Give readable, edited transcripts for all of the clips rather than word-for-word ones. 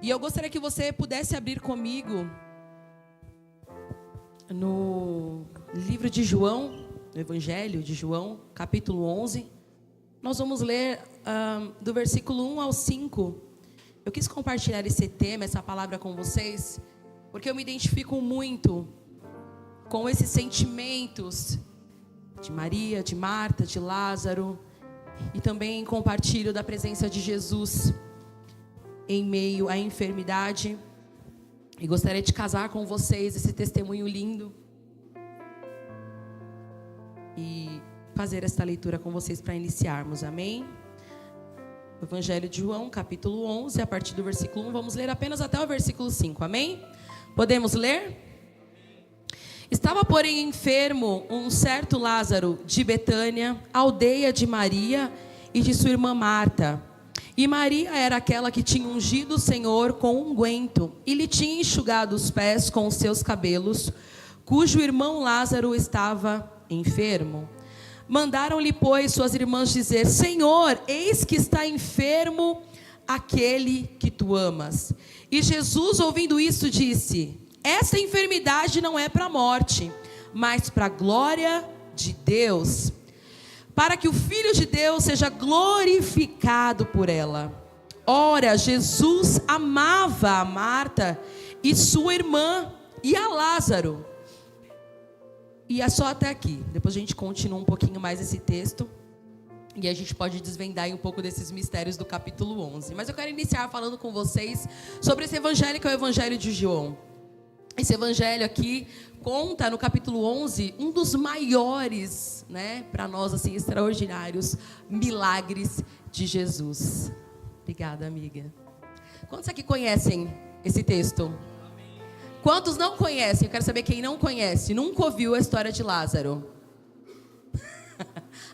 E eu gostaria que você pudesse abrir comigo no livro de João, no Evangelho de João, capítulo 11. Nós vamos ler do versículo 1 ao 5. Eu quis compartilhar esse tema, essa palavra com vocês, porque eu me identifico muito com esses sentimentos de Maria, de Marta, de Lázaro, e também compartilho da presença de Jesus em meio à enfermidade. E gostaria de casar com vocês esse testemunho lindo e fazer esta leitura com vocês para iniciarmos, amém? O Evangelho de João, capítulo 11, a partir do versículo 1, vamos ler apenas até o versículo 5, amém? Podemos ler? Estava, porém, enfermo um certo Lázaro de Betânia, aldeia de Maria e de sua irmã Marta. E Maria era aquela que tinha ungido o Senhor com unguento e lhe tinha enxugado os pés com os seus cabelos, cujo irmão Lázaro estava enfermo. Mandaram-lhe, pois, suas irmãs dizer: Senhor, eis que está enfermo aquele que tu amas. E Jesus, ouvindo isso, disse: esta enfermidade não é para a morte, mas para a glória de Deus, para que o Filho de Deus seja glorificado por ela. Ora, Jesus amava a Marta e sua irmã e a Lázaro. E é só até aqui. Depois a gente continua um pouquinho mais esse texto e a gente pode desvendar aí um pouco desses mistérios do capítulo 11. Mas eu quero iniciar falando com vocês sobre esse evangelho que é o Evangelho de João. Esse evangelho aqui conta no capítulo 11 um dos maiores, para nós assim, extraordinários milagres de Jesus. Obrigada, amiga. Quantos aqui conhecem esse texto? Quantos não conhecem? Eu quero saber quem não conhece, nunca ouviu a história de Lázaro.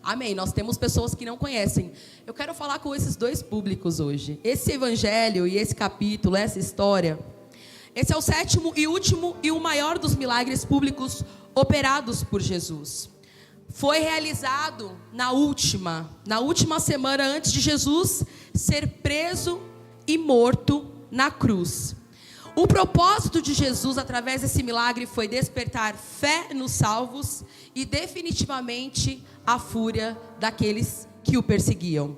Amém, nós temos pessoas que não conhecem. Eu quero falar com esses dois públicos hoje. Esse evangelho e esse capítulo, essa história, esse é o sétimo e último e o maior dos milagres públicos operados por Jesus. Foi realizado na última semana antes de Jesus ser preso e morto na cruz. O propósito de Jesus através desse milagre foi despertar fé nos salvos e definitivamente a fúria daqueles que o perseguiam.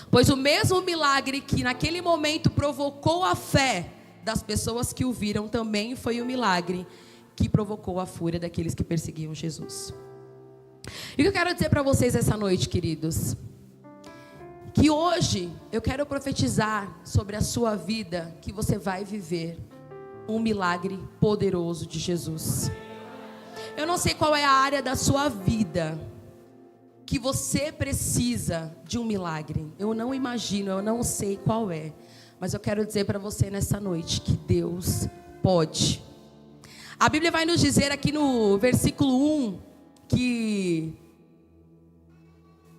Pois o mesmo milagre que naquele momento provocou a fé das pessoas que o viram também foi o milagre que provocou a fúria daqueles que perseguiam Jesus. E o que eu quero dizer para vocês essa noite, queridos, que hoje eu quero profetizar sobre a sua vida que você vai viver um milagre poderoso de Jesus. Eu não sei qual é a área da sua vida que você precisa de um milagre. Eu não imagino, eu não sei qual é. Mas eu quero dizer para você nessa noite que Deus pode. A Bíblia vai nos dizer aqui no versículo 1 que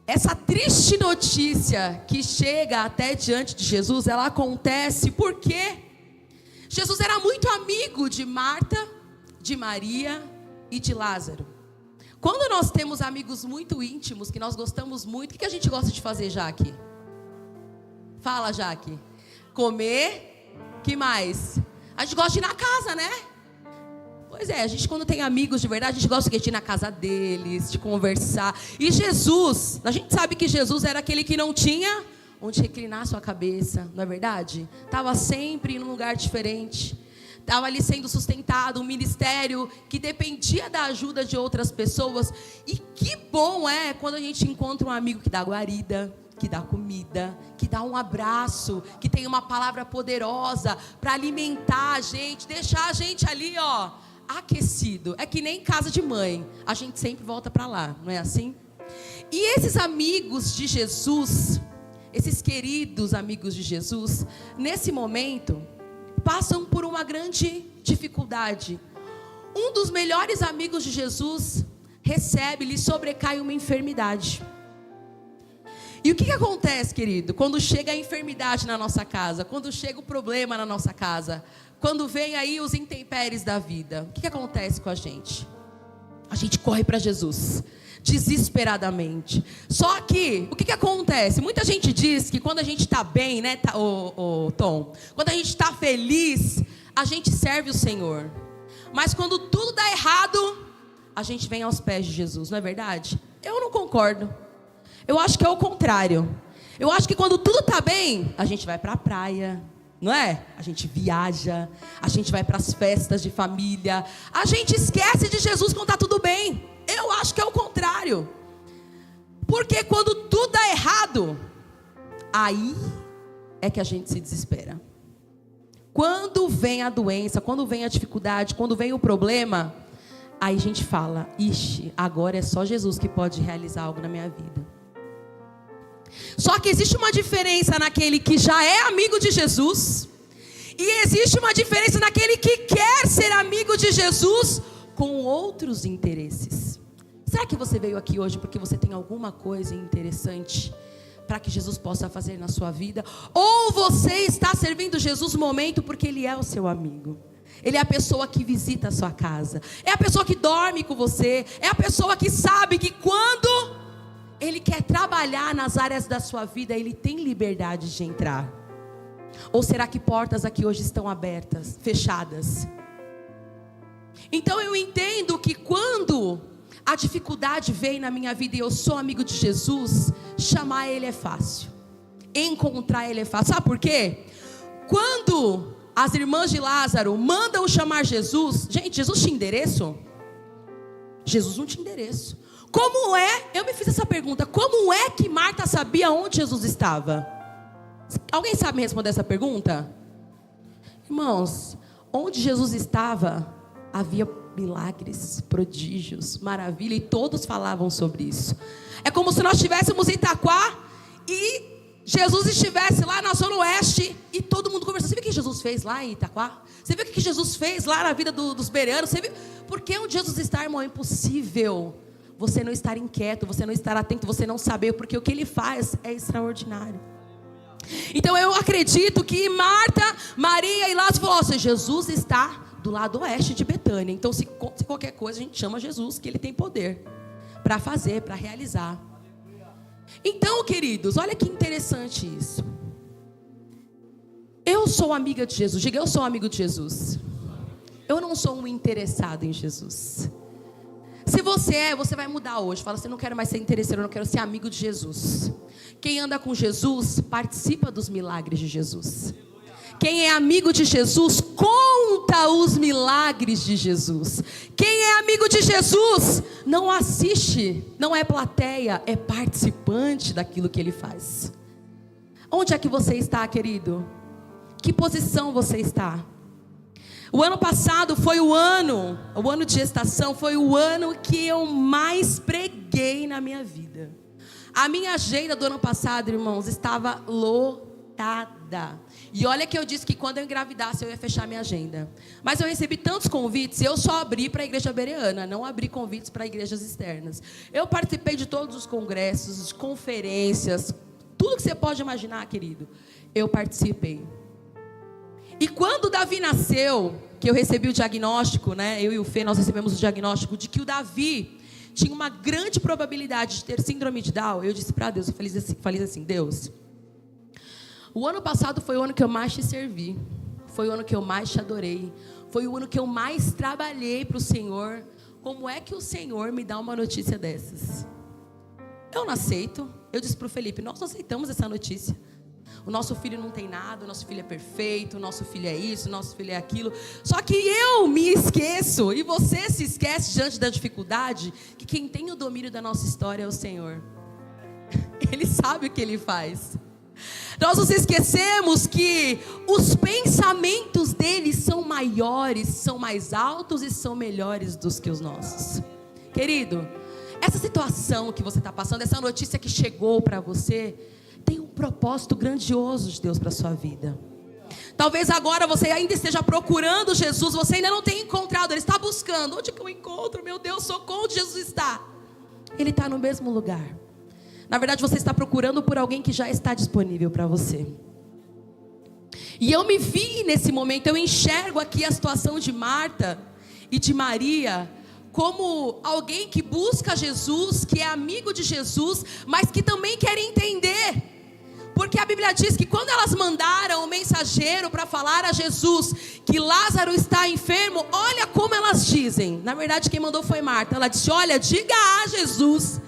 essa triste notícia que chega até diante de Jesus, ela acontece porque Jesus era muito amigo de Marta, de Maria e de Lázaro. Quando nós temos amigos muito íntimos, que nós gostamos muito, o que a gente gosta de fazer, Jaque? Fala, Jaque. Comer, que mais? A gente gosta de ir na casa, né? Pois é, a gente quando tem amigos de verdade, a gente gosta de ir na casa deles, de conversar. E Jesus, a gente sabe que Jesus era aquele que não tinha onde reclinar sua cabeça, não é verdade? Estava sempre em um lugar diferente. Estava ali sendo sustentado, um ministério que dependia da ajuda de outras pessoas. E que bom é quando a gente encontra um amigo que dá guarida, que dá comida, que dá um abraço, que tem uma palavra poderosa para alimentar a gente, deixar a gente ali, aquecido. É que nem casa de mãe, a gente sempre volta para lá, não é assim? E esses amigos de Jesus, esses queridos amigos de Jesus, nesse momento, passam por uma grande dificuldade. Um dos melhores amigos de Jesus lhe sobrecai uma enfermidade. E o que acontece, querido, quando chega a enfermidade na nossa casa, quando chega o problema na nossa casa, quando vem aí os intempéries da vida, o que acontece com a gente? A gente corre para Jesus. desesperadamente. Só que, o que acontece? Muita gente diz que quando a gente está bem, né, Tom? Quando a gente está feliz, a gente serve o Senhor. Mas quando tudo dá errado, a gente vem aos pés de Jesus, não é verdade? Eu não concordo. Eu acho que é o contrário. Eu acho que quando tudo está bem, a gente vai para a praia, não é? A gente viaja, a gente vai para as festas de família, a gente esquece de Jesus quando está tudo bem. Eu acho que é o contrário. Porque quando tudo dá errado, aí é que a gente se desespera. Quando vem a doença, quando vem a dificuldade, quando vem o problema, aí a gente fala, ixi, agora é só Jesus que pode realizar algo na minha vida. Só que existe uma diferença naquele que já é amigo de Jesus, e existe uma diferença naquele que quer ser amigo de Jesus com outros interesses. Será que você veio aqui hoje porque você tem alguma coisa interessante para que Jesus possa fazer na sua vida? Ou você está servindo Jesus no momento porque Ele é o seu amigo? Ele é a pessoa que visita a sua casa, é a pessoa que dorme com você, é a pessoa que sabe que quando Ele quer trabalhar nas áreas da sua vida, Ele tem liberdade de entrar. Ou será que portas aqui hoje estão abertas, fechadas? Então eu entendo que quando a dificuldade vem na minha vida e eu sou amigo de Jesus, chamar Ele é fácil, encontrar Ele é fácil. Sabe por quê? Quando as irmãs de Lázaro mandam chamar Jesus, gente, Jesus tinha endereço? Jesus não tinha endereço. Como é, eu me fiz essa pergunta, como é que Marta sabia onde Jesus estava? Alguém sabe me responder essa pergunta? Irmãos, onde Jesus estava, havia milagres, prodígios, maravilha, e todos falavam sobre isso. É como se nós estivéssemos em Itaquá e Jesus estivesse lá na Zona Oeste e todo mundo conversando. Você viu o que Jesus fez lá em Itaquá? Você viu o que Jesus fez lá na vida dos bereanos? Você viu? Porque onde Jesus está, irmão, é impossível você não estar inquieto, você não estar atento, você não saber, porque o que Ele faz é extraordinário. Então eu acredito que Marta, Maria e Lázaro falaram, nossa, Jesus está do lado oeste de Betânia. Então se qualquer coisa a gente chama Jesus, que Ele tem poder para fazer, para realizar. Então, queridos, olha que interessante isso. Eu sou amiga de Jesus. Diga, eu sou amigo de Jesus. Eu não sou um interessado em Jesus. Se você vai mudar hoje. Fala assim, não quero mais ser interesseiro, eu não quero ser amigo de Jesus. Quem anda com Jesus, participa dos milagres de Jesus. Quem é amigo de Jesus, conta os milagres de Jesus. Quem é amigo de Jesus, não assiste, não é plateia, é participante daquilo que Ele faz. Onde é que você está, querido? Que posição você está? O ano passado foi o ano de gestação, foi o ano que eu mais preguei na minha vida. A minha agenda do ano passado, irmãos, estava lotada. E olha que eu disse que quando eu engravidasse eu ia fechar minha agenda. Mas eu recebi tantos convites, eu só abri para a igreja bereana, não abri convites para igrejas externas. Eu participei de todos os congressos, de conferências, tudo que você pode imaginar, querido, eu participei. E quando Davi nasceu, que eu recebi o diagnóstico, né? Eu e o Fê, nós recebemos o diagnóstico de que o Davi tinha uma grande probabilidade de ter síndrome de Down. Eu disse para Deus, eu falei assim, Deus, o ano passado foi o ano que eu mais te servi, foi o ano que eu mais te adorei, foi o ano que eu mais trabalhei para o Senhor. Como é que o Senhor me dá uma notícia dessas? Eu não aceito. Eu disse para o Felipe, nós não aceitamos essa notícia. O nosso filho não tem nada, o nosso filho é perfeito, o nosso filho é isso, o nosso filho é aquilo. Só que eu me esqueço, e você se esquece diante da dificuldade, que quem tem o domínio da nossa história é o Senhor. Ele sabe o que Ele faz. Nós nos esquecemos que os pensamentos dele são maiores, são mais altos e são melhores do que os nossos. Querido, essa situação que você está passando, essa notícia que chegou para você, tem um propósito grandioso de Deus para a sua vida. Talvez agora você ainda esteja procurando Jesus, você ainda não tenha encontrado, Ele está buscando. Onde que eu encontro? Meu Deus, socorro, onde Jesus está? Ele está no mesmo lugar. Na verdade, você está procurando por alguém que já está disponível para você. E eu me vi nesse momento, eu enxergo aqui a situação de Marta e de Maria como alguém que busca Jesus, que é amigo de Jesus, mas que também quer entender. Porque a Bíblia diz que quando elas mandaram o mensageiro para falar a Jesus que Lázaro está enfermo, olha como elas dizem. Na verdade quem mandou foi Marta. Ela disse: olha, diga a Jesus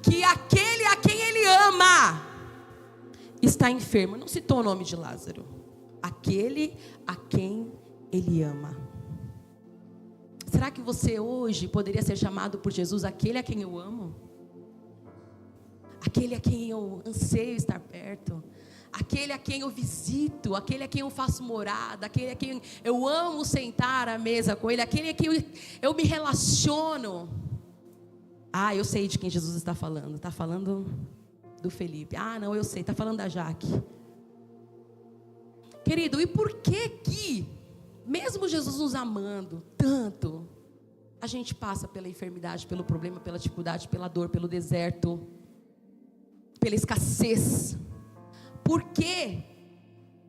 que aquele a quem ele ama está enfermo. Não citou o nome de Lázaro. Aquele a quem ele ama. Será que você hoje poderia ser chamado por Jesus aquele a quem eu amo? Aquele a quem eu anseio estar perto, aquele a quem eu visito, aquele a quem eu faço morada, aquele a quem eu amo sentar à mesa com ele, aquele a quem eu me relaciono. Ah, eu sei de quem Jesus está falando do Felipe. Ah, não, eu sei, está falando da Jaque. Querido, e por que mesmo Jesus nos amando tanto, a gente passa pela enfermidade, pelo problema, pela dificuldade, pela dor, pelo deserto, pela escassez? Por que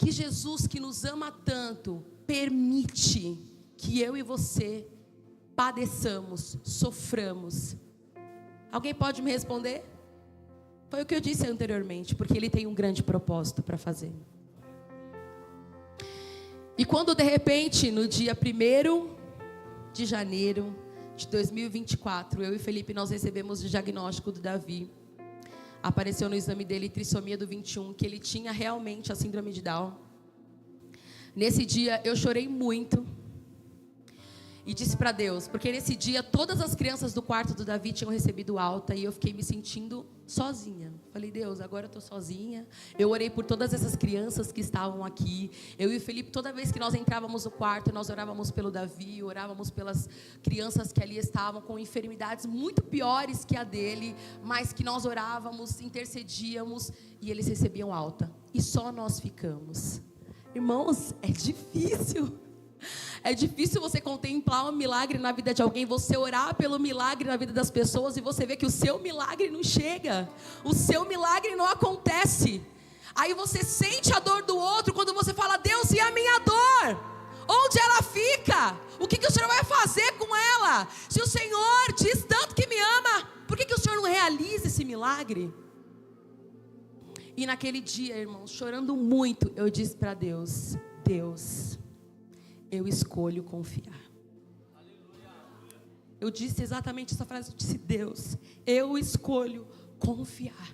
Jesus, que nos ama tanto, permite que eu e você padeçamos, soframos? Alguém pode me responder? Foi o que eu disse anteriormente, porque Ele tem um grande propósito para fazer. E quando de repente, no dia 1º de janeiro de 2024, eu e Felipe, nós recebemos o diagnóstico do Davi. Apareceu no exame dele trissomia do 21, que ele tinha realmente a síndrome de Down. Nesse dia eu chorei muito e disse para Deus, porque nesse dia todas as crianças do quarto do Davi tinham recebido alta e eu fiquei me sentindo sozinha. Falei: Deus, agora eu estou sozinha. Eu orei por todas essas crianças que estavam aqui. Eu e o Felipe, toda vez que nós entrávamos no quarto, nós orávamos pelo Davi, orávamos pelas crianças que ali estavam com enfermidades muito piores que a dele, mas que nós orávamos, intercedíamos e eles recebiam alta. E só nós ficamos. Irmãos, é difícil. É difícil você contemplar um milagre na vida de alguém, você orar pelo milagre na vida das pessoas e você vê que o seu milagre não chega, o seu milagre não acontece. Aí você sente a dor do outro quando você fala: Deus, e a minha dor? Onde ela fica? O que o Senhor vai fazer com ela? Se o Senhor diz tanto que me ama, por que o Senhor não realiza esse milagre? E naquele dia, irmãos, chorando muito, eu disse para Deus: Deus, eu escolho confiar. Eu disse exatamente essa frase. Eu disse: Deus, eu escolho confiar.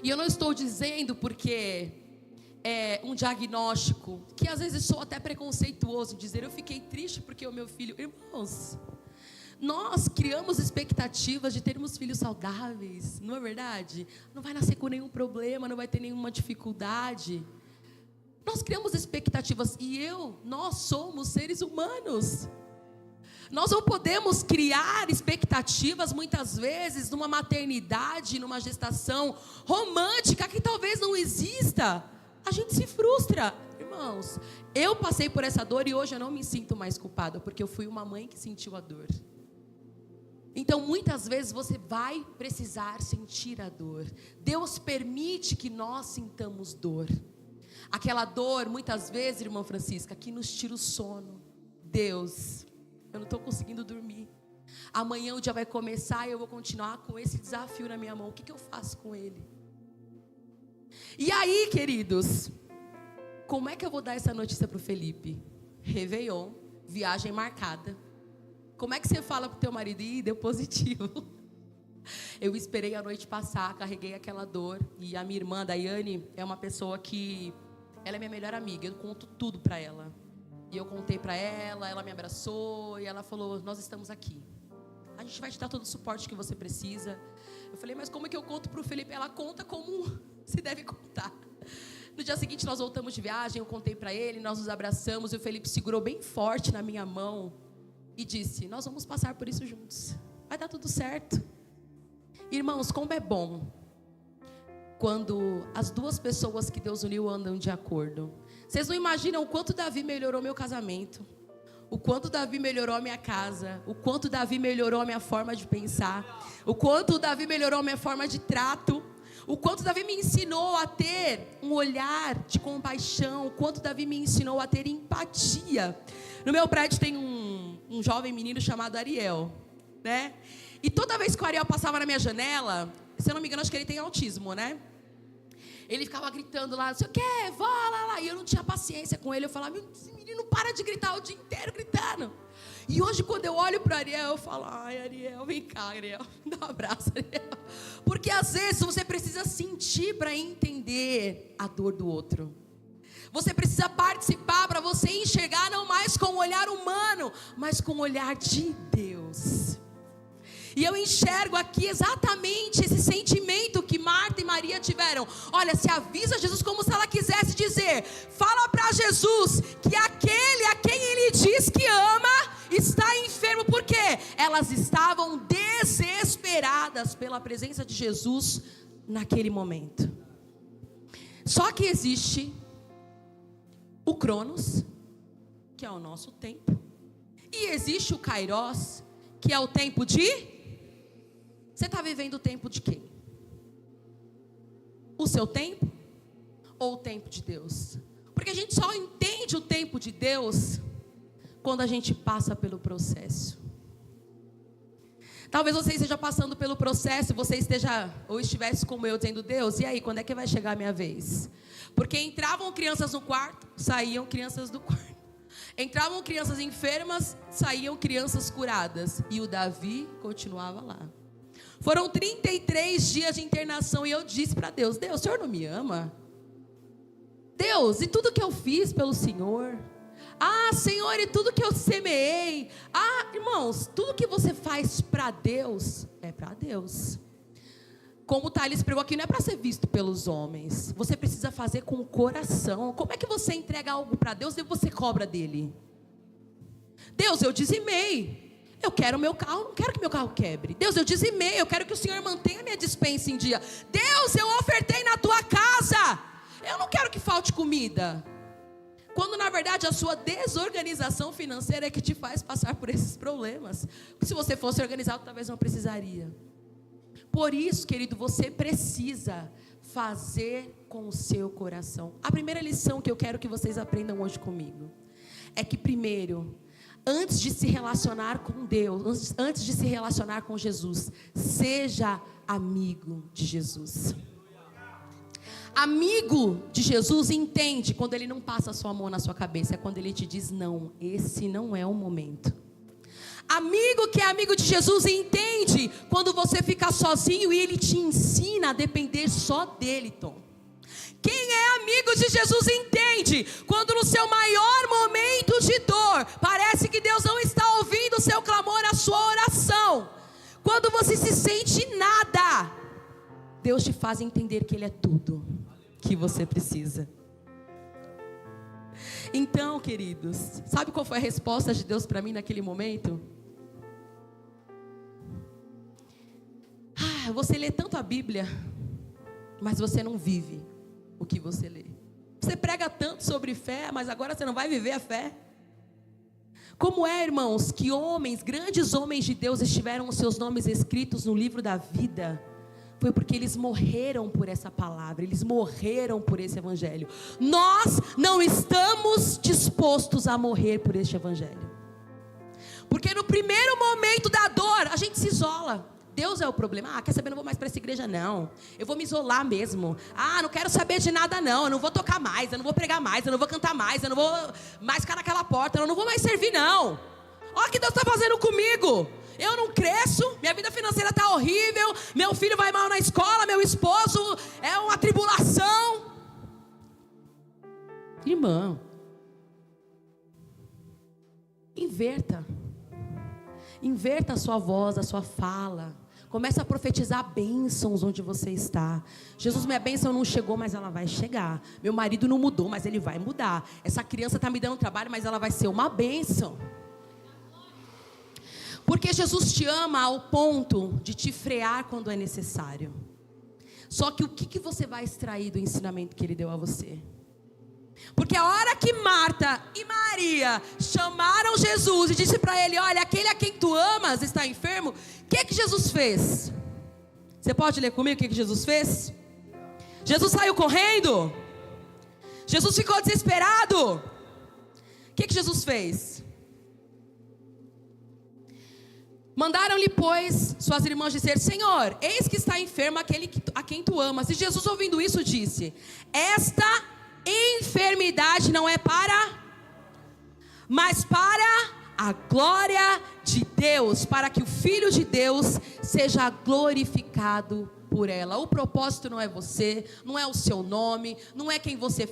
E eu não estou dizendo porque é um diagnóstico, que às vezes sou até preconceituoso, dizer eu fiquei triste porque o meu filho... Irmãos, nós criamos expectativas de termos filhos saudáveis, não é verdade? Não vai nascer com nenhum problema, não vai ter nenhuma dificuldade. Nós criamos expectativas e nós somos seres humanos. Nós não podemos criar expectativas muitas vezes numa maternidade, numa gestação romântica que talvez não exista. A gente se frustra. Irmãos, eu passei por essa dor e hoje eu não me sinto mais culpada, porque eu fui uma mãe que sentiu a dor. Então muitas vezes você vai precisar sentir a dor. Deus permite que nós sintamos dor. Aquela dor, muitas vezes, irmã Francisca, que nos tira o sono. Deus, eu não estou conseguindo dormir. Amanhã o dia vai começar e eu vou continuar com esse desafio na minha mão. O que eu faço com ele? E aí, queridos, como é que eu vou dar essa notícia para o Felipe? Réveillon, viagem marcada. Como é que você fala para o teu marido? Ih, deu positivo. Eu esperei a noite passar, carreguei aquela dor. E a minha irmã, Daiane, é uma pessoa que... ela é minha melhor amiga, eu conto tudo para ela. E eu contei para ela, ela me abraçou e ela falou: nós estamos aqui. A gente vai te dar todo o suporte que você precisa. Eu falei: mas como é que eu conto para o Felipe? Ela conta como se deve contar. No dia seguinte nós voltamos de viagem, eu contei para ele, nós nos abraçamos e o Felipe segurou bem forte na minha mão e disse: nós vamos passar por isso juntos. Vai dar tudo certo. Irmãos, como é bom quando as duas pessoas que Deus uniu andam de acordo. Vocês não imaginam o quanto Davi melhorou meu casamento, o quanto Davi melhorou a minha casa, o quanto Davi melhorou a minha forma de pensar, o quanto Davi melhorou a minha forma de trato. O quanto Davi me ensinou a ter um olhar de compaixão. O quanto Davi me ensinou a ter empatia. No meu prédio tem um jovem menino chamado Ariel, né? E toda vez que o Ariel passava na minha janela, se eu não me engano, acho que ele tem autismo, né? Ele ficava gritando lá, não sei o que, vó, lá. E eu não tinha paciência com ele. Eu falava, esse menino para de gritar o dia inteiro gritando. E hoje, quando eu olho para Ariel, eu falo, ai, Ariel, vem cá, Ariel, dá um abraço, Ariel. Porque às vezes você precisa sentir para entender a dor do outro. Você precisa participar para você enxergar não mais com o olhar humano, mas com o olhar de Deus. E eu enxergo aqui exatamente esse sentimento que Marta e Maria tiveram. Olha, se avisa Jesus como se ela quisesse dizer, fala para Jesus que aquele a quem ele diz que ama está enfermo. Por quê? Elas estavam desesperadas pela presença de Jesus naquele momento. Só que existe o Cronos, que é o nosso tempo, e existe o Kairos, que é o tempo de... Você está vivendo o tempo de quem? O seu tempo ou o tempo de Deus? Porque a gente só entende o tempo de Deus quando a gente passa pelo processo. Talvez você esteja passando pelo processo, você esteja ou estivesse como eu dizendo, Deus, e aí, quando é que vai chegar a minha vez? Porque entravam crianças no quarto, saíam crianças do quarto. Entravam crianças enfermas, saíam crianças curadas. E o Davi continuava lá. Foram 33 dias de internação e eu disse para Deus, Deus, o Senhor não me ama? Deus, e tudo que eu fiz pelo Senhor? Ah, Senhor, e tudo que eu semeei? Ah, irmãos, tudo que você faz para Deus, é para Deus. Como o Thales pregou aqui, não é para ser visto pelos homens. Você precisa fazer com o coração. Como é que você entrega algo para Deus e você cobra dele? Deus, eu dizimei. Eu quero meu carro, não quero que meu carro quebre. Deus, eu dizimei, eu quero que o Senhor mantenha a minha despensa em dia. Deus, eu ofertei na tua casa. Eu não quero que falte comida. Quando na verdade a sua desorganização financeira é que te faz passar por esses problemas. Se você fosse organizado, talvez não precisaria. Por isso, querido, você precisa fazer com o seu coração. A primeira lição que eu quero que vocês aprendam hoje comigo é que primeiro, antes de se relacionar com Deus, antes de se relacionar com Jesus, seja amigo de Jesus. Amigo de Jesus entende quando ele não passa a sua mão na sua cabeça, é quando ele te diz não, esse não é o momento. Amigo que é amigo de Jesus entende quando você fica sozinho e ele te ensina a depender só dele, Tom. Quem é amigo de Jesus entende quando no seu maior momento de dor parece que Deus não está ouvindo o seu clamor, a sua oração. Quando você se sente nada, Deus te faz entender que Ele é tudo que você precisa. Então, queridos, sabe qual foi a resposta de Deus para mim naquele momento? Você lê tanto a Bíblia, mas você não vive o que você lê. Você prega tanto sobre fé, mas agora você não vai viver a fé. Como é, irmãos, que homens, grandes homens de Deus tiveram os seus nomes escritos no livro da vida? Foi porque eles morreram por essa palavra, eles morreram por esse evangelho. Nós não estamos dispostos a morrer por este evangelho. Porque no primeiro momento da dor, a gente se isola. Deus é o problema. Quer saber, não vou mais para essa igreja não. Eu vou me isolar mesmo. Não quero saber de nada não. Eu não vou tocar mais, eu não vou pregar mais, eu não vou cantar mais, eu não vou mais ficar naquela porta, eu não vou mais servir não. Olha o que Deus está fazendo comigo. Eu não cresço, minha vida financeira está horrível, meu filho vai mal na escola, meu esposo é uma tribulação. Irmão, inverta a sua voz, a sua fala. Comece a profetizar bênçãos onde você está. Jesus, minha bênção não chegou, mas ela vai chegar. Meu marido não mudou, mas ele vai mudar. Essa criança está me dando trabalho, mas ela vai ser uma bênção. Porque Jesus te ama ao ponto de te frear quando é necessário. Só que o que você vai extrair do ensinamento que Ele deu a você? Porque a hora que Marta e Maria chamaram Jesus e disse para ele, olha, aquele a quem tu amas está enfermo, o que Jesus fez? Você pode ler comigo o que Jesus fez? Jesus saiu correndo? Jesus ficou desesperado? O que Jesus fez? Mandaram-lhe, pois, suas irmãs dizer: Senhor, eis que está enfermo aquele a quem tu amas. E Jesus, ouvindo isso, disse: esta enfermidade não é mas para a glória de Deus, para que o Filho de Deus seja glorificado por ela. O propósito não é você, não é o seu nome, não é quem você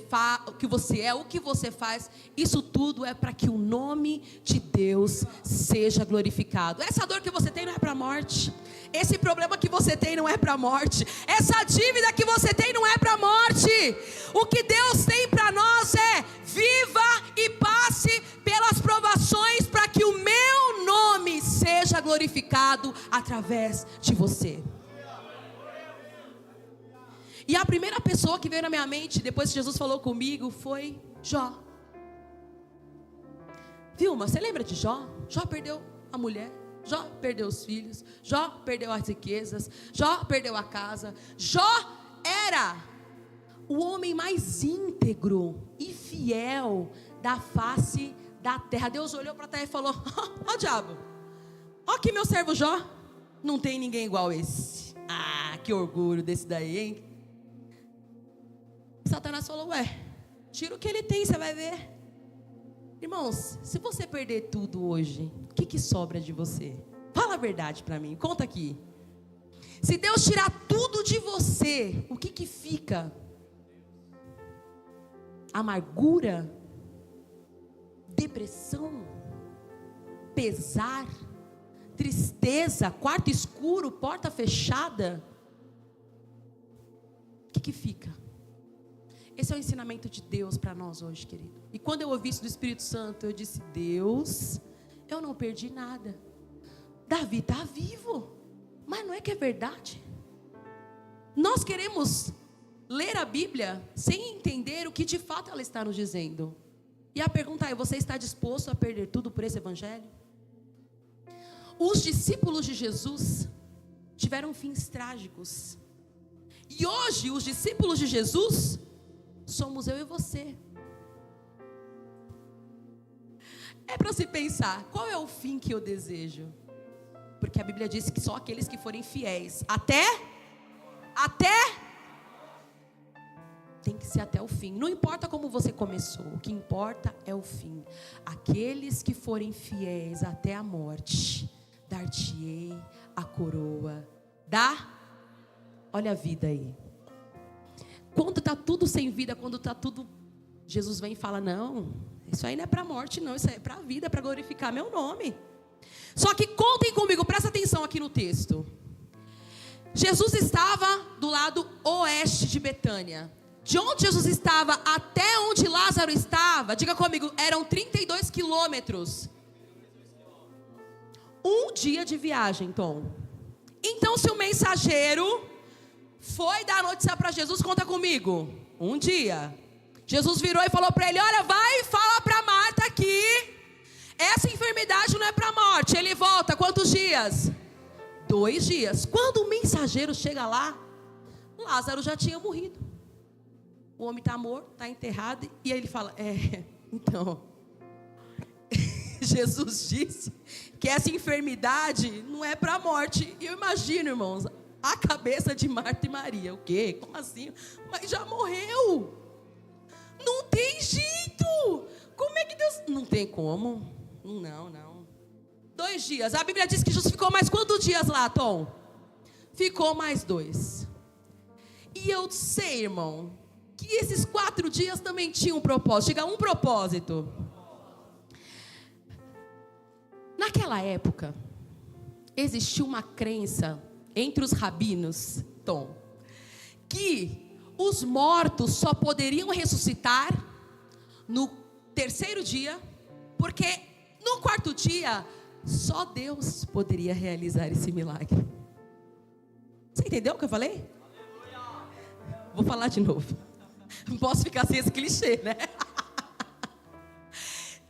o que você é, o que você faz. Isso tudo é para que o nome de Deus seja glorificado. Essa dor que você tem não é para a morte. Esse problema que você tem não é para a morte. Essa dívida que você tem não é para a morte. O que Deus tem para nós é: viva e passe pelas provações, para que o meu nome seja glorificado através de você. E a primeira pessoa que veio na minha mente, depois que Jesus falou comigo, foi Jó. Vilma, você lembra de Jó? Jó perdeu a mulher, Jó perdeu os filhos, Jó perdeu as riquezas, Jó perdeu a casa. Jó era o homem mais íntegro e fiel da face da terra. Deus olhou para a terra e falou: ó diabo, ó aqui meu servo Jó, não tem ninguém igual esse. Ah, que orgulho desse daí, hein? Satanás falou: ué, tira o que ele tem, você vai ver. Irmãos, se você perder tudo hoje, o que sobra de você? Fala a verdade para mim, conta aqui. Se Deus tirar tudo de você, o que fica? Amargura, depressão, pesar, tristeza, quarto escuro, porta fechada. O que fica? Esse é o ensinamento de Deus para nós hoje, querido. E quando eu ouvi isso do Espírito Santo, eu disse: Deus, eu não perdi nada. Davi está vivo, mas não é que é verdade? Nós queremos ler a Bíblia sem entender o que de fato ela está nos dizendo. E a pergunta é: você está disposto a perder tudo por esse evangelho? Os discípulos de Jesus tiveram fins trágicos. E hoje os discípulos de Jesus somos eu e você. É para se pensar, qual é o fim que eu desejo? Porque a Bíblia diz que só aqueles que forem fiéis até tem que ser até o fim. Não importa como você começou, o que importa é o fim. Aqueles que forem fiéis até a morte, dar-te-ei a coroa olha a vida aí. Quando está tudo sem vida, quando está tudo, Jesus vem e fala: não, isso aí não é para a morte não, isso aí é para a vida, para glorificar meu nome. Só que contem comigo, presta atenção aqui no texto. Jesus estava do lado oeste de Betânia. De onde Jesus estava até onde Lázaro estava, diga comigo, eram 32 quilômetros. Um dia de viagem, Tom. Então, se o mensageiro foi dar notícia para Jesus, conta comigo, um dia. Jesus virou e falou para ele: olha, vai e fala para Marta aqui, essa enfermidade não é para a morte. Ele volta, quantos dias? 2 dias. Quando o mensageiro chega lá, Lázaro já tinha morrido. O homem está morto, está enterrado. E aí ele fala: então Jesus disse que essa enfermidade não é para a morte. E eu imagino, irmãos, a cabeça de Marta e Maria. O quê? Como assim? Mas já morreu. Não tem jeito. Como é que Deus... Não tem como. Não. 2 dias. A Bíblia diz que Jesus ficou mais quantos dias lá, Tom? Ficou mais 2. E eu sei, irmão, que esses 4 dias também tinham um propósito. Chega um propósito. Naquela época, existia uma crença entre os rabinos, Tom, que os mortos só poderiam ressuscitar no 3º dia, porque no 4º dia só Deus poderia realizar esse milagre. Você entendeu o que eu falei? Vou falar de novo. Não posso ficar sem esse clichê, né?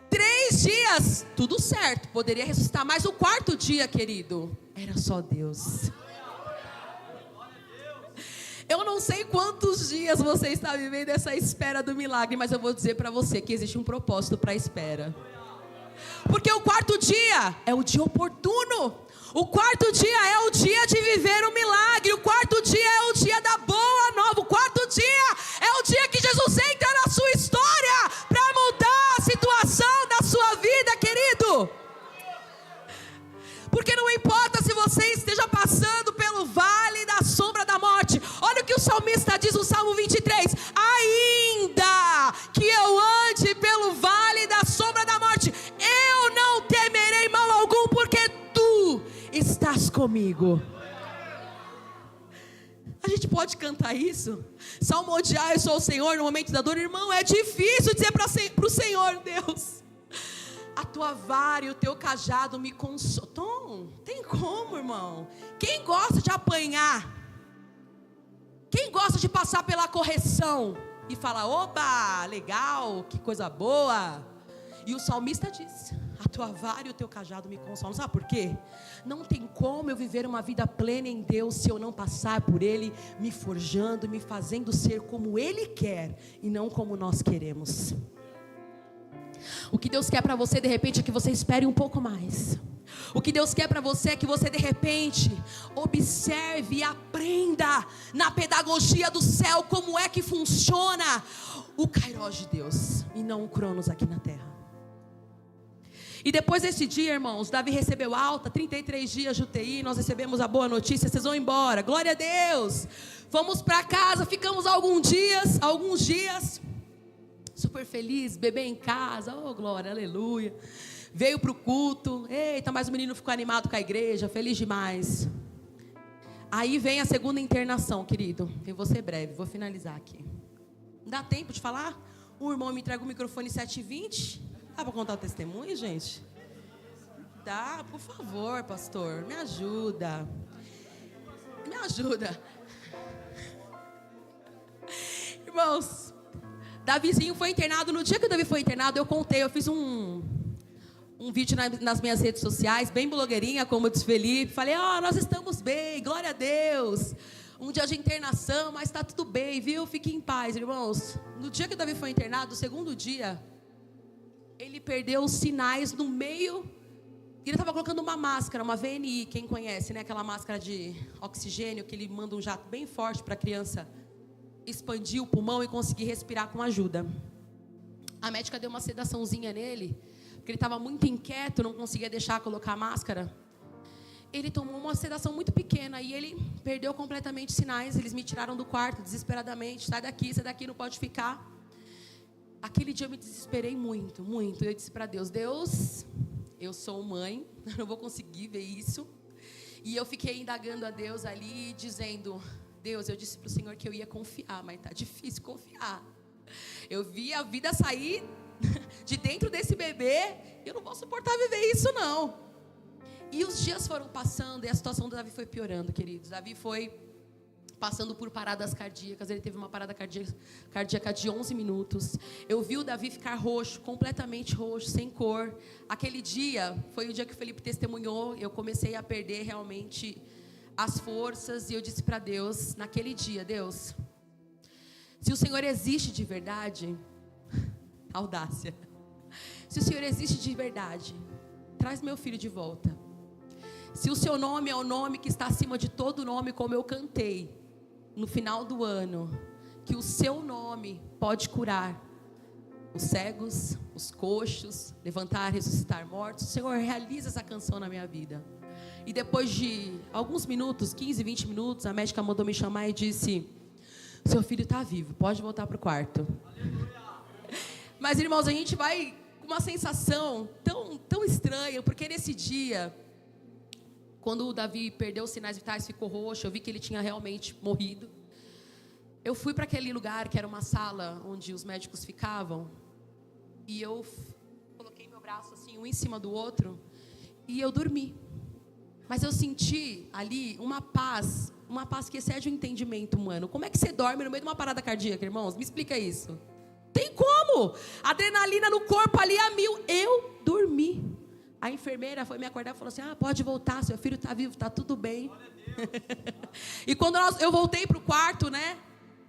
3 dias, tudo certo, poderia ressuscitar, mas o 4º dia, querido, era só Deus. Eu não sei quantos dias você está vivendo essa espera do milagre, mas eu vou dizer para você que existe um propósito para a espera. Porque o quarto dia é o dia oportuno. O quarto dia é o dia de viver o milagre. O quarto dia é o dia da boa nova. O quarto dia é o dia que Jesus entra na sua história para mudar a situação da sua vida, querido. Porque não importa se você esteja passando pelo vale da sombra da morte. Olha o que o salmista diz no Salmo 23. Ainda que eu ande pelo vale da sombra da morte, eu não temerei mal algum, porque tu estás comigo. A gente pode cantar isso? Salmodiar, eu sou o Senhor no momento da dor. Irmão, é difícil dizer para o Senhor, Deus, a tua vara e o teu cajado me consolam. Tom, tem como, irmão? Quem gosta de apanhar? Quem gosta de passar pela correção e falar, oba, legal, que coisa boa? E o salmista diz, a tua vara e o teu cajado me consolam. Sabe por quê? Não tem como eu viver uma vida plena em Deus se eu não passar por Ele, me forjando, me fazendo ser como Ele quer e não como nós queremos. O que Deus quer para você de repente é que você espere um pouco mais. O que Deus quer para você é que você de repente observe e aprenda na pedagogia do céu como é que funciona o Kairos de Deus e não o Cronos aqui na terra. E depois desse dia, irmãos, Davi recebeu alta, 33 dias de UTI, nós recebemos a boa notícia, vocês vão embora, glória a Deus. Fomos para casa, ficamos alguns dias, super feliz, bebê em casa, oh glória, aleluia. Veio para o culto, eita, mas o menino ficou animado com a igreja, feliz demais. Aí vem a segunda internação, querido, eu vou ser breve, vou finalizar aqui. Não dá tempo de falar? O irmão me entrega o microfone 7h20, dá para contar o testemunho, gente? Dá, por favor, pastor, me ajuda. Me ajuda. Irmãos, Davizinho foi internado. No dia que o Davi foi internado, eu contei, eu fiz um vídeo nas minhas redes sociais, bem blogueirinha, como diz Felipe. Falei, nós estamos bem, glória a Deus. Um dia de internação, mas está tudo bem, viu? Fique em paz, irmãos. No dia que o Davi foi internado, no segundo dia, ele perdeu os sinais no meio. Ele estava colocando uma máscara, uma VNI, quem conhece, né? Aquela máscara de oxigênio, que ele manda um jato bem forte para a criança expandir o pulmão e conseguir respirar com ajuda. A médica deu uma sedaçãozinha nele, porque ele estava muito inquieto, não conseguia deixar colocar a máscara. Ele tomou uma sedação muito pequena e ele perdeu completamente sinais. Eles me tiraram do quarto desesperadamente. Sai daqui, não pode ficar. Aquele dia eu me desesperei muito, muito. Eu disse para Deus, Deus, eu sou mãe, eu não vou conseguir ver isso. E eu fiquei indagando a Deus ali, dizendo, Deus, eu disse para o Senhor que eu ia confiar, mas está difícil confiar. Eu vi a vida sair de dentro desse bebê, eu não vou suportar viver isso não. E os dias foram passando e a situação do Davi foi piorando, queridos. Davi foi passando por paradas cardíacas. Ele teve uma parada cardíaca de 11 minutos. Eu vi o Davi ficar roxo, completamente roxo, sem cor. Aquele dia foi o dia que o Felipe testemunhou. Eu comecei a perder realmente as forças. E eu disse para Deus, naquele dia, Deus, se o Senhor existe de verdade, audácia. Se o Senhor existe de verdade, traz meu filho de volta. Se o seu nome é o nome que está acima de todo nome, como eu cantei no final do ano, que o seu nome pode curar os cegos, os coxos, levantar, ressuscitar mortos. Senhor, realiza essa canção na minha vida. E depois de alguns minutos, 15, 20 minutos, a médica mandou me chamar e disse, seu filho está vivo, pode voltar para o quarto. Mas irmãos, a gente vai com uma sensação tão estranha, porque nesse dia, quando o Davi perdeu os sinais vitais, ficou roxo, eu vi que ele tinha realmente morrido. Eu fui para aquele lugar que era uma sala onde os médicos ficavam, e eu coloquei meu braço assim, um em cima do outro, e eu dormi. Mas eu senti ali uma paz que excede o entendimento humano. Como é que você dorme no meio de uma parada cardíaca, irmãos? Me explica isso. Tem como? Adrenalina no corpo ali a 1000. Eu dormi. A enfermeira foi me acordar e falou assim, pode voltar, seu filho está vivo, está tudo bem. E quando eu voltei para o quarto, né?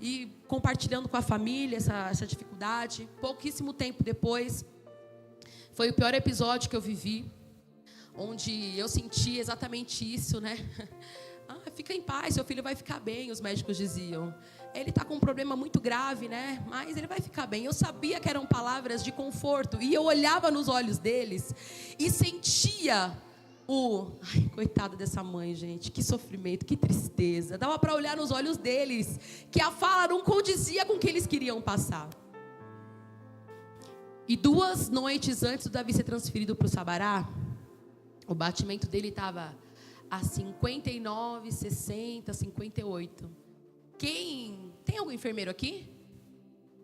E compartilhando com a família essa dificuldade, pouquíssimo tempo depois, foi o pior episódio que eu vivi, onde eu senti exatamente isso, né? Fica em paz, seu filho vai ficar bem, os médicos diziam. Ele está com um problema muito grave, né? Mas ele vai ficar bem. Eu sabia que eram palavras de conforto, e eu olhava nos olhos deles e sentia Ai, coitada dessa mãe, gente, que sofrimento, que tristeza. Dava para olhar nos olhos deles que a fala não condizia com o que eles queriam passar. E 2 noites antes do Davi ser transferido para o Sabará, o batimento dele estava a 59, 60, 58. Tem algum enfermeiro aqui?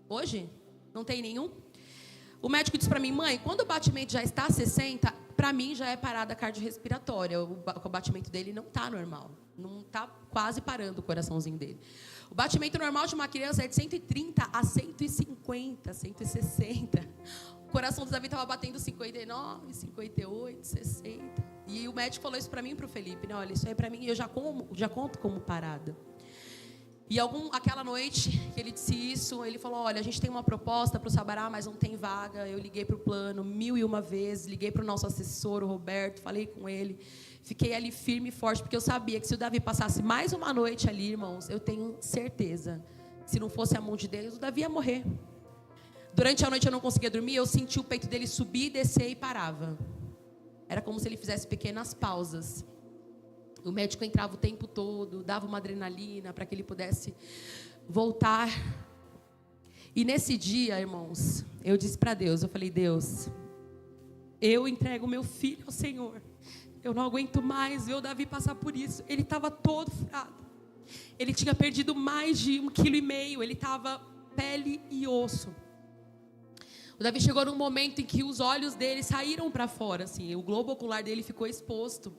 Hoje? Não tem nenhum? O médico disse para mim: mãe, quando o batimento já está a 60, para mim já é parada cardiorrespiratória. O batimento dele não está normal. Não está quase parando o coraçãozinho dele. O batimento normal de uma criança é de 130 a 150, 160. O coração do Davi estava batendo 59, 58, 60. E o médico falou isso para mim e para o Felipe, né? Olha, isso aí para mim, eu já conto como parada. E aquela noite que ele disse isso, ele falou: olha, a gente tem uma proposta para o Sabará, mas não tem vaga. Eu liguei para o plano 1001 vezes, liguei para o nosso assessor, o Roberto, falei com ele. Fiquei ali firme e forte, porque eu sabia que se o Davi passasse mais uma noite ali, irmãos, eu tenho certeza que se não fosse a mão de Deus, o Davi ia morrer. Durante a noite eu não conseguia dormir, eu senti o peito dele subir, descer e parava. Era como se ele fizesse pequenas pausas. O médico entrava o tempo todo, dava uma adrenalina para que ele pudesse voltar. E nesse dia, irmãos, eu disse para Deus, eu falei: Deus, eu entrego meu filho ao Senhor. Eu não aguento mais ver o Davi passar por isso. Ele estava todo furado. Ele tinha perdido mais de 1,5 kg. Ele estava pele e osso. O Davi chegou num momento em que os olhos dele saíram para fora, assim, o globo ocular dele ficou exposto.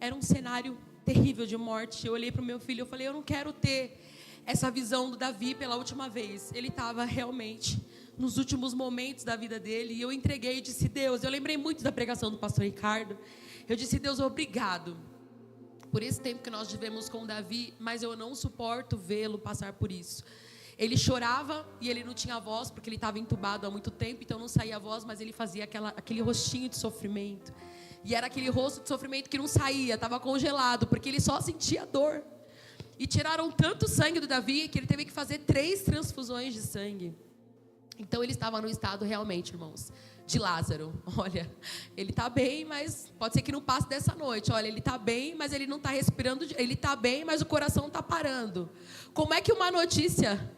Era um cenário terrível de morte. Eu olhei para o meu filho e falei: eu não quero ter essa visão do Davi pela última vez. Ele estava realmente nos últimos momentos da vida dele. E eu entreguei e disse: Deus, eu lembrei muito da pregação do pastor Ricardo. Eu disse: Deus, obrigado por esse tempo que nós vivemos com o Davi, mas eu não suporto vê-lo passar por isso. Ele chorava e ele não tinha voz, porque ele estava entubado há muito tempo, então não saía a voz, mas ele fazia aquele rostinho de sofrimento. E era aquele rosto de sofrimento que não saía, estava congelado, porque ele só sentia dor. E tiraram tanto sangue do Davi que ele teve que fazer 3 transfusões de sangue. Então ele estava no estado realmente, irmãos, de Lázaro. Olha, ele está bem, mas pode ser que não passe dessa noite. Olha, ele está bem, mas ele não está respirando. Ele está bem, mas o coração está parando. Como é que uma notícia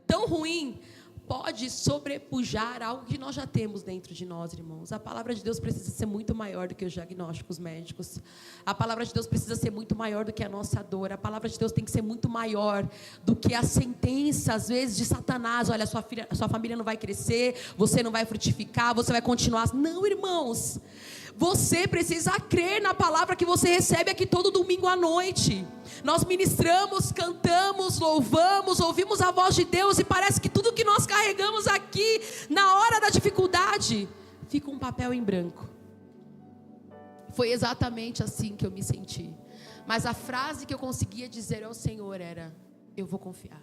tão ruim pode sobrepujar algo que nós já temos dentro de nós, irmãos? A palavra de Deus precisa ser muito maior do que os diagnósticos médicos. A palavra de Deus precisa ser muito maior do que a nossa dor. A palavra de Deus tem que ser muito maior do que a sentença, às vezes, de Satanás. Olha, sua família não vai crescer, você não vai frutificar, você vai continuar. Não, irmãos. Você precisa crer na palavra que você recebe aqui todo domingo à noite. Nós ministramos, cantamos, louvamos, ouvimos a voz de Deus e parece que tudo que nós carregamos aqui na hora da dificuldade fica um papel em branco. Foi exatamente assim que eu me senti. Mas a frase que eu conseguia dizer ao Senhor era: eu vou confiar.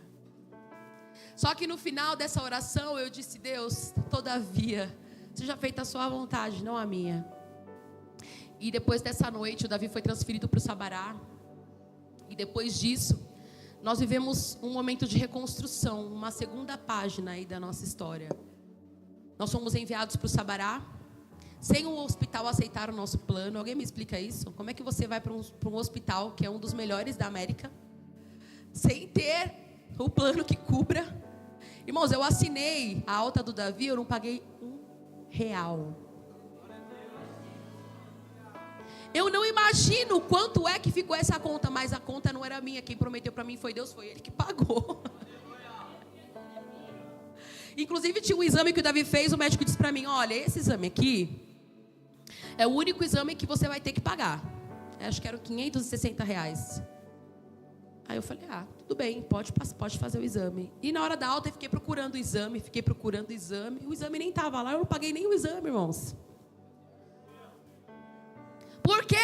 Só que no final dessa oração eu disse: Deus, todavia, seja feita a sua vontade, não a minha. E depois dessa noite, o Davi foi transferido para o Sabará. E depois disso, nós vivemos um momento de reconstrução, uma segunda página aí da nossa história. Nós fomos enviados para o Sabará, sem o hospital aceitar o nosso plano. Alguém me explica isso? Como é que você vai para um hospital, que é um dos melhores da América, sem ter o plano que cubra? Irmãos, eu assinei a alta do Davi, eu não paguei R$1. Eu não imagino quanto é que ficou essa conta, mas a conta não era minha. Quem prometeu para mim foi Deus, foi Ele que pagou. Inclusive tinha um exame que o Davi fez, o médico disse para mim: olha, esse exame aqui é o único exame que você vai ter que pagar. Acho que eram R$560. Aí eu falei: tudo bem, pode fazer o exame. E na hora da alta eu fiquei procurando o exame, o exame nem estava lá, eu não paguei nem o exame, irmãos. Por quê?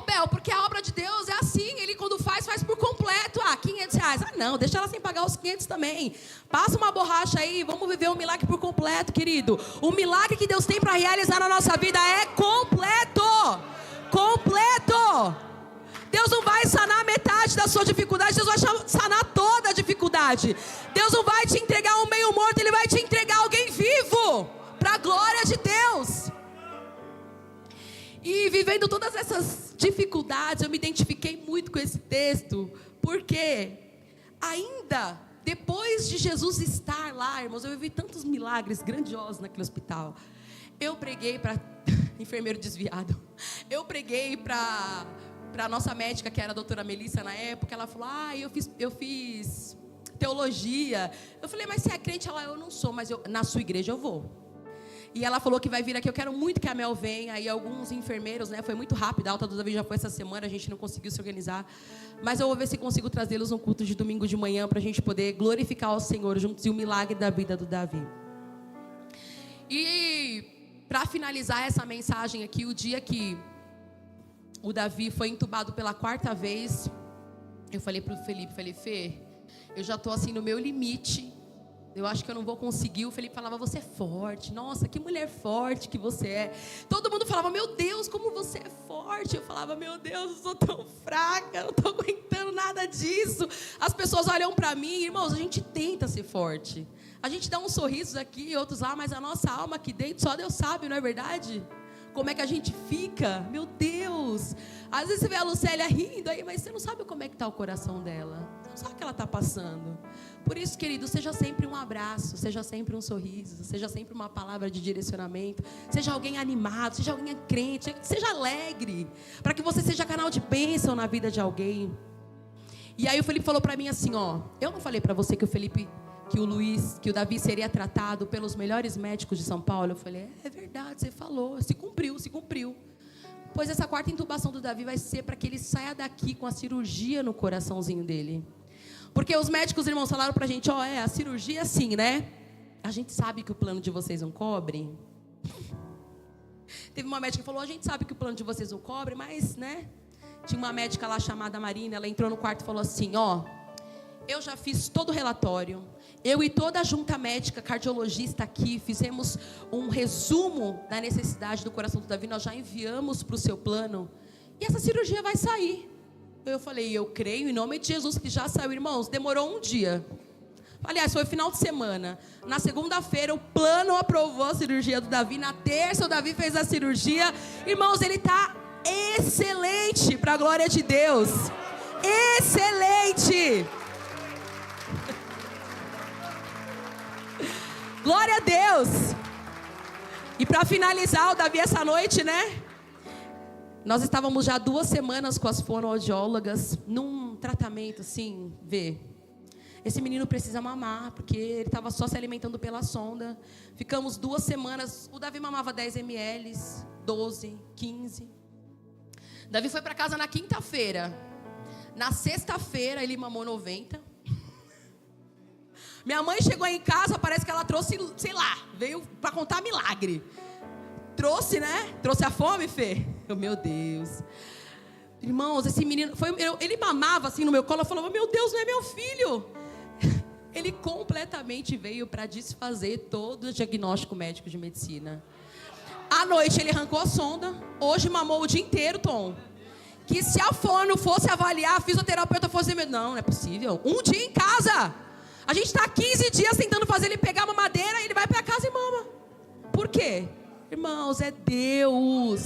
Bel, porque a obra de Deus é assim, Ele quando faz por completo. R$500. Não, deixa ela sem pagar os 500 também. Passa uma borracha aí, vamos viver um milagre por completo, querido. O milagre que Deus tem para realizar na nossa vida é completo. Completo. Deus não vai sanar metade da sua dificuldade, Deus vai sanar toda a dificuldade. Deus não vai te entregar um meio morto, Ele vai te entregar alguém vivo, para a glória de Deus. E vivendo todas essas dificuldades, eu me identifiquei muito com esse texto, porque ainda depois de Jesus estar lá, irmãos, eu vivi tantos milagres grandiosos naquele hospital. Eu preguei para enfermeiro desviado, eu preguei para a nossa médica, que era a doutora Melissa na época. Ela falou, eu fiz teologia. Eu falei, mas você é crente? Ela, eu não sou, mas na sua igreja eu vou. E ela falou que vai vir aqui, eu quero muito que a Mel venha. Aí alguns enfermeiros, né, foi muito rápido, a alta do Davi já foi essa semana, a gente não conseguiu se organizar. Mas eu vou ver se consigo trazê-los no culto de domingo de manhã, para a gente poder glorificar ao Senhor juntos e o milagre da vida do Davi. E para finalizar essa mensagem aqui, o dia que o Davi foi entubado pela 4ª vez, eu falei para o Felipe, Fê, eu já estou assim no meu limite, eu acho que eu não vou conseguir. O Felipe falava, você é forte, nossa, que mulher forte que você é. Todo mundo falava, meu Deus, como você é forte. Eu falava, meu Deus, eu sou tão fraca, não estou aguentando nada disso. As pessoas olham para mim, irmãos, a gente tenta ser forte, a gente dá uns sorrisos aqui, outros lá, mas a nossa alma aqui dentro, só Deus sabe, não é verdade? Como é que a gente fica? Meu Deus! Às vezes você vê a Lucélia rindo aí, mas você não sabe como é que está o coração dela. Você não sabe o que ela está passando. Por isso, querido, seja sempre um abraço, seja sempre um sorriso, seja sempre uma palavra de direcionamento, seja alguém animado, seja alguém crente, seja alegre, para que você seja canal de bênção na vida de alguém. E aí o Felipe falou para mim assim, eu não falei para você que o Davi seria tratado pelos melhores médicos de São Paulo? Eu falei, é verdade, você falou, se cumpriu. Pois essa 4ª intubação do Davi vai ser para que ele saia daqui com a cirurgia no coraçãozinho dele. Porque os médicos, irmãos, falaram pra gente, a cirurgia é assim, né? A gente sabe que o plano de vocês não cobre. Teve uma médica que falou, a gente sabe que o plano de vocês não cobre, mas, né? Tinha uma médica lá chamada Marina, ela entrou no quarto e falou assim, eu já fiz todo o relatório, eu e toda a junta médica, cardiologista aqui, fizemos um resumo da necessidade do coração do Davi, nós já enviamos para o seu plano, e essa cirurgia vai sair. Eu falei, eu creio em nome de Jesus que já saiu, irmãos, demorou um dia. Aliás, foi final de semana. Na segunda-feira o plano aprovou a cirurgia do Davi, na terça o Davi fez a cirurgia. Irmãos, ele está excelente, para a glória de Deus. Excelente! Glória a Deus! E para finalizar, o Davi essa noite, né? Nós estávamos já 2 semanas com as fonoaudiólogas, num tratamento assim, esse menino precisa mamar, porque ele estava só se alimentando pela sonda. Ficamos 2 semanas, o Davi mamava 10 ml, 12, 15. Davi foi para casa na quinta-feira. Na sexta-feira ele mamou 90. Minha mãe chegou aí em casa, parece que ela trouxe, sei lá, veio para contar milagre. Trouxe, né? Trouxe a fome, Fê? Meu Deus. Irmãos, esse menino, ele mamava assim no meu colo, eu falava, meu Deus, não é meu filho. Ele completamente veio para desfazer todo o diagnóstico médico de medicina. À noite ele arrancou a sonda, hoje mamou o dia inteiro, Tom. Que se a fono fosse avaliar, a fisioterapeuta fosse dizer, não é possível. Um dia em casa. A gente está 15 dias tentando fazer ele pegar uma madeira, ele vai para casa e mama. Por quê? Irmãos, é Deus.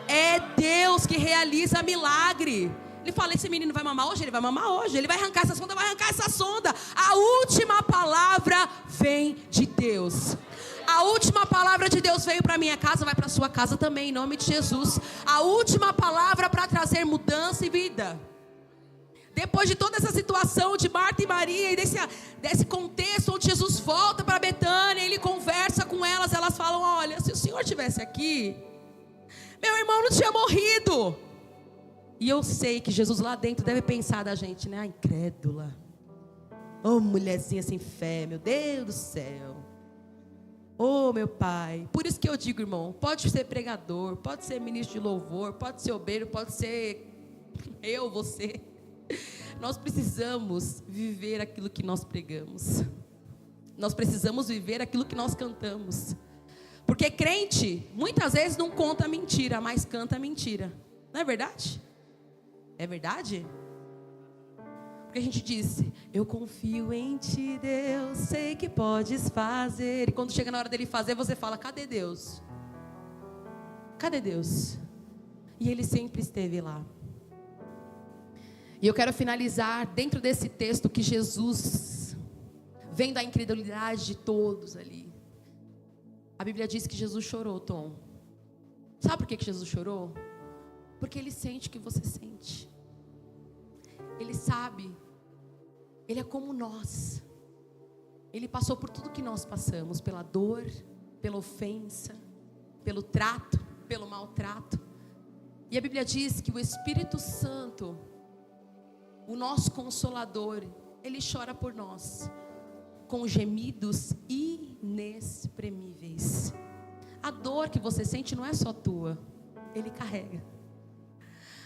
É Deus que realiza milagre. Ele fala, esse menino vai mamar hoje? Ele vai mamar hoje. Ele vai arrancar essa sonda? Vai arrancar essa sonda. A última palavra vem de Deus. A última palavra de Deus veio para minha casa, vai para sua casa também, em nome de Jesus. A última palavra para trazer mudança e vida. Depois de toda essa situação de Marta e Maria, e desse contexto onde Jesus volta para Betânia, ele conversa com elas, elas falam, olha, se o Senhor estivesse aqui, meu irmão não tinha morrido. E eu sei que Jesus lá dentro deve pensar da gente, né? Incrédula. Mulherzinha sem fé, meu Deus do céu. Oh, meu Pai. Por isso que eu digo, irmão, pode ser pregador, pode ser ministro de louvor, pode ser obreiro, pode ser eu, você. Nós precisamos viver aquilo que nós pregamos. Nós precisamos viver aquilo que nós cantamos. Porque crente, muitas vezes não conta mentira, mas canta mentira. Não é verdade? É verdade? Porque a gente diz, eu confio em ti, Deus, sei que podes fazer. E quando chega na hora dele fazer, você fala, cadê Deus? Cadê Deus? E ele sempre esteve lá. E eu quero finalizar dentro desse texto que Jesus, vendo a incredulidade de todos ali. A Bíblia diz que Jesus chorou, Tom. Sabe por que Jesus chorou? Porque ele sente o que você sente. Ele sabe, ele é como nós. Ele passou por tudo que nós passamos, pela dor, pela ofensa, pelo trato, pelo maltrato. E a Bíblia diz que o Espírito Santo, o nosso Consolador, ele chora por nós, com gemidos inexprimíveis. A dor que você sente não é só tua, ele carrega.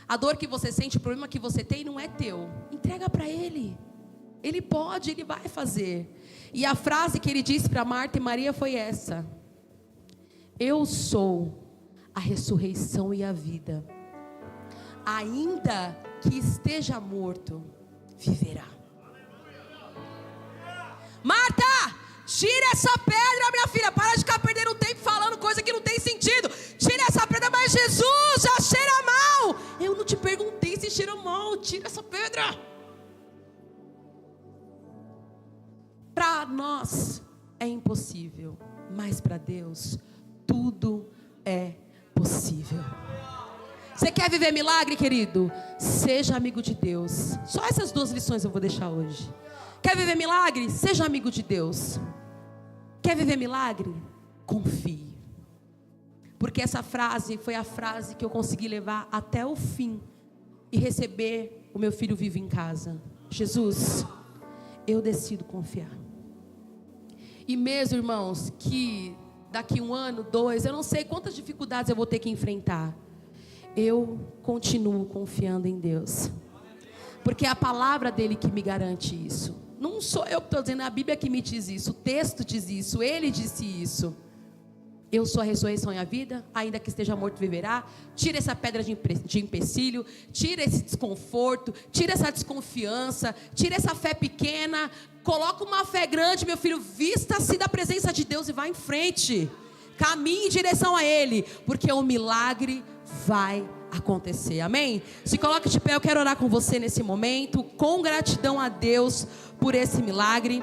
A dor que você sente, o problema que você tem não é teu. Entrega para Ele. Ele pode, Ele vai fazer. E a frase que Ele disse para Marta e Maria foi essa: eu sou a ressurreição e a vida. Ainda que esteja morto, viverá. Marta, tira essa pedra, minha filha. Para de ficar perdendo tempo falando coisa que não tem sentido. Tira essa pedra, mas Jesus já cheira mal. Eu não te perguntei se cheira mal. Tira essa pedra. Para nós é impossível, mas para Deus tudo é possível. Você quer viver milagre, querido? Seja amigo de Deus. Só essas duas lições eu vou deixar hoje. Quer viver milagre? Seja amigo de Deus. Quer viver milagre? Confie. Porque essa frase foi a frase que eu consegui levar até o fim e receber o meu filho vivo em casa. Jesus, eu decido confiar. E mesmo, irmãos, que daqui 1 ano, 2, eu não sei quantas dificuldades eu vou ter que enfrentar, eu continuo confiando em Deus. Porque é a palavra dele que me garante isso. Não sou eu que estou dizendo, é a Bíblia que me diz isso. O texto diz isso, ele disse isso. Eu sou a ressurreição e a vida, ainda que esteja morto viverá. Tira essa pedra de empecilho, tira esse desconforto, tira essa desconfiança, tira essa fé pequena, coloca uma fé grande, meu filho. Vista-se da presença de Deus e vá em frente. Caminhe em direção a Ele, porque o milagre vai acontecer, amém? Se coloque de pé, eu quero orar com você nesse momento, com gratidão a Deus por esse milagre.